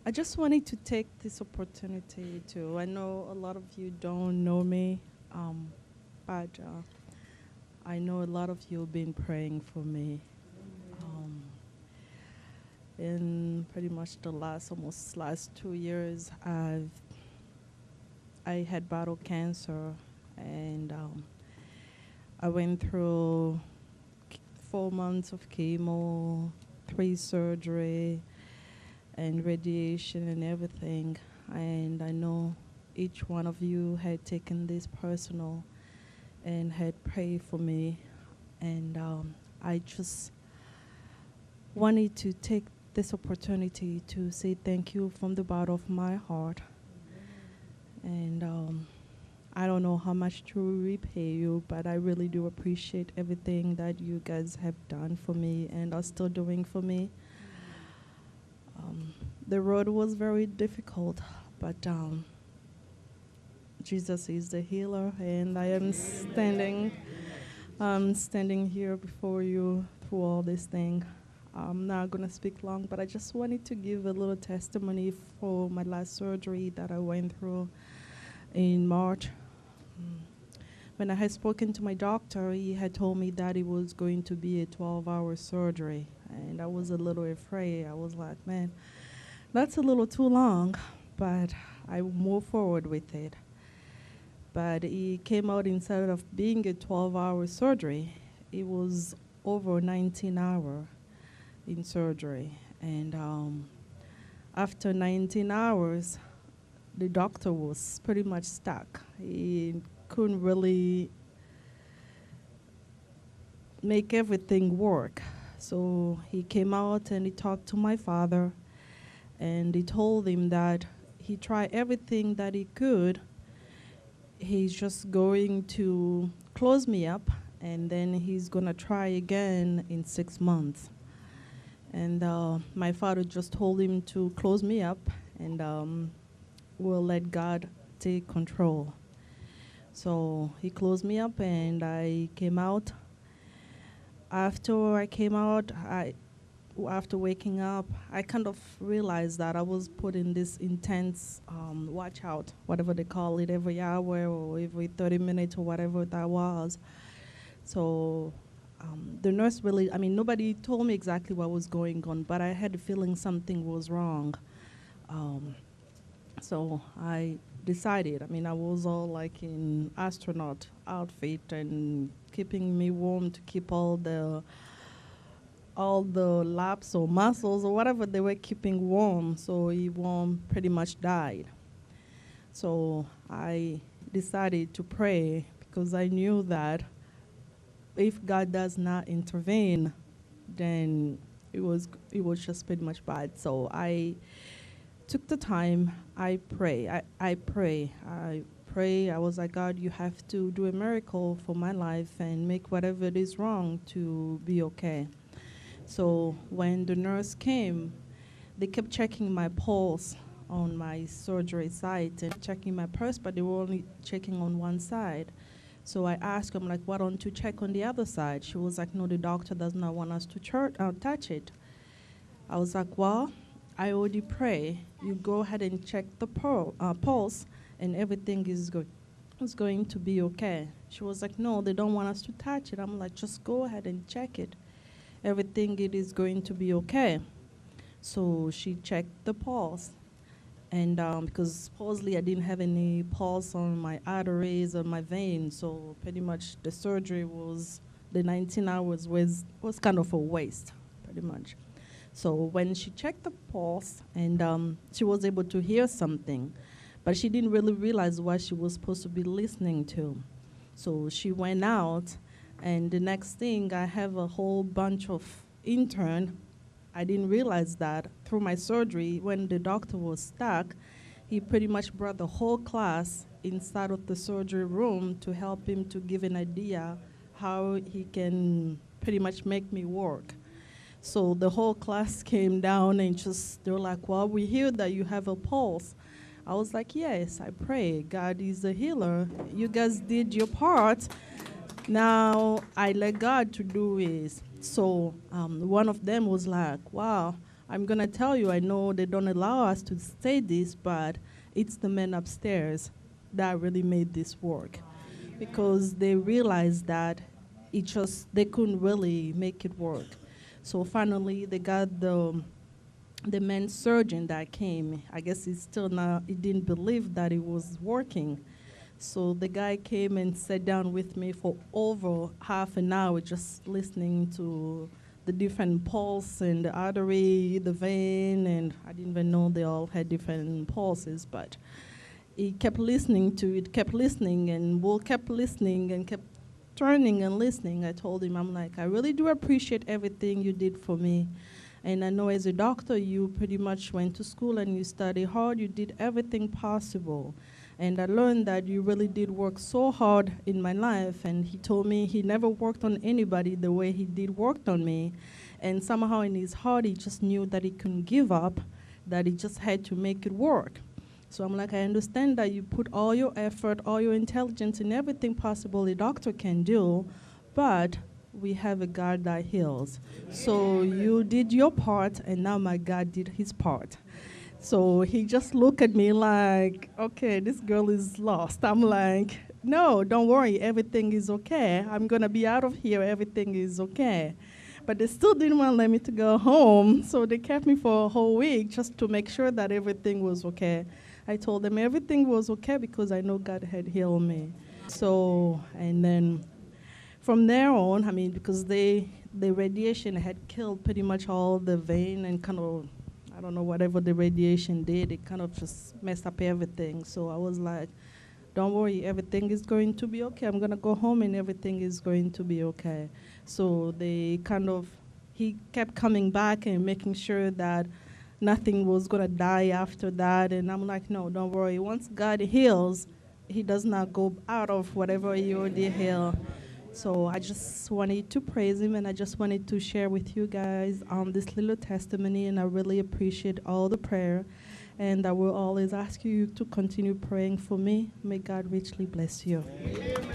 I just wanted to take this opportunity to. I know a lot of you don't know me, um, but I know a lot of you have been praying for me. Um, in pretty much the last 2 years, I had battled cancer, and I went through 4 months of chemo, three surgery, and radiation and everything. And I know each one of you had taken this personal and had prayed for me. And I just wanted to take this opportunity to say thank you from the bottom of my heart. And I don't know how much to repay you, but I really do appreciate everything that you guys have done for me and are still doing for me. The road was very difficult, but Jesus is the healer, and I am standing here before you through all this thing. I'm not gonna speak long, but I just wanted to give a little testimony for my last surgery that I went through in March. When I had spoken to my doctor, he had told me that it was going to be a 12-hour surgery, and I was a little afraid. I was like, man, that's a little too long, but I moved forward with it. But it came out, instead of being a 12-hour surgery, it was over 19 hours in surgery. And after 19 hours, the doctor was pretty much stuck. He couldn't really make everything work. So he came out and he talked to my father, and he told him that he tried everything that he could. He's just going to close me up, and then he's going to try again in 6 months. And my father just told him to close me up, and we'll let God take control. So he closed me up, and I came out. After I came out, after waking up, I kind of realized that I was put in this intense watch out, whatever they call it, every hour or every 30 minutes or whatever that was. So the nurse really, nobody told me exactly what was going on, but I had a feeling something was wrong. So I decided, I was all like in astronaut outfit and keeping me warm to keep all the laps or muscles or whatever they were keeping warm, so he won't pretty much died. So I decided to pray because I knew that if God does not intervene, then it was just pretty much bad. So I took the time. I pray. I pray. I pray. I was like, God, you have to do a miracle for my life and make whatever it is wrong to be okay. So when the nurse came, they kept checking my pulse on my surgery site and checking my pulse, but they were only checking on one side. So I asked them, like, why don't you check on the other side? She was like, no, the doctor does not want us to touch it. I was like, well, I already pray. You go ahead and check the pulse, and everything is going to be okay. She was like, no, they don't want us to touch it. I'm like, just go ahead and check it. Everything it is going to be okay. So she checked the pulse, and because supposedly I didn't have any pulse on my arteries or my veins, so pretty much the 19 hours was kind of a waste, pretty much. So when she checked the pulse, and she was able to hear something, but she didn't really realize what she was supposed to be listening to. So she went out, and the next thing, I have a whole bunch of intern. I didn't realize that through my surgery, when the doctor was stuck, he pretty much brought the whole class inside of the surgery room to help him to give an idea how he can pretty much make me work. So the whole class came down and they were like, well, we hear that you have a pulse. I was like, yes, I pray. God is a healer. You guys did your part. Now I let God to do his. So one of them was like, wow, I'm going to tell you, I know they don't allow us to say this, but it's the men upstairs that really made this work because they realized that they couldn't really make it work. So finally, they got the main surgeon that came. I guess he didn't believe that it was working. So the guy came and sat down with me for over half an hour just listening to the different pulse and the artery, the vein, and I didn't even know they all had different pulses, but he kept listening to it, kept listening, and Will kept listening and kept turning and listening. I told him, I'm like, I really do appreciate everything you did for me. And I know as a doctor, you pretty much went to school and you studied hard. You did everything possible. And I learned that you really did work so hard in my life. And he told me he never worked on anybody the way he did worked on me. And somehow in his heart, he just knew that he couldn't give up, that he just had to make it work. So I'm like, I understand that you put all your effort, all your intelligence in everything possible a doctor can do, but we have a God that heals. So you did your part, and now my God did his part. So he just looked at me like, okay, this girl is lost. I'm like, no, don't worry, everything is okay. I'm going to be out of here, everything is okay. But they still didn't want to let me to go home, so they kept me for a whole week just to make sure that everything was okay. I told them everything was okay because I know God had healed me. So, and then from there on, I mean, because the radiation had killed pretty much all the vein and kind of, I don't know, whatever the radiation did, it kind of just messed up everything. So I was like, don't worry, everything is going to be okay. I'm going to go home and everything is going to be okay. So he kept coming back and making sure that nothing was going to die after that. And I'm like, no, don't worry. Once God heals, he does not go out of whatever he already healed. So I just wanted to praise him, and I just wanted to share with you guys this little testimony, and I really appreciate all the prayer. And I will always ask you to continue praying for me. May God richly bless you. Amen.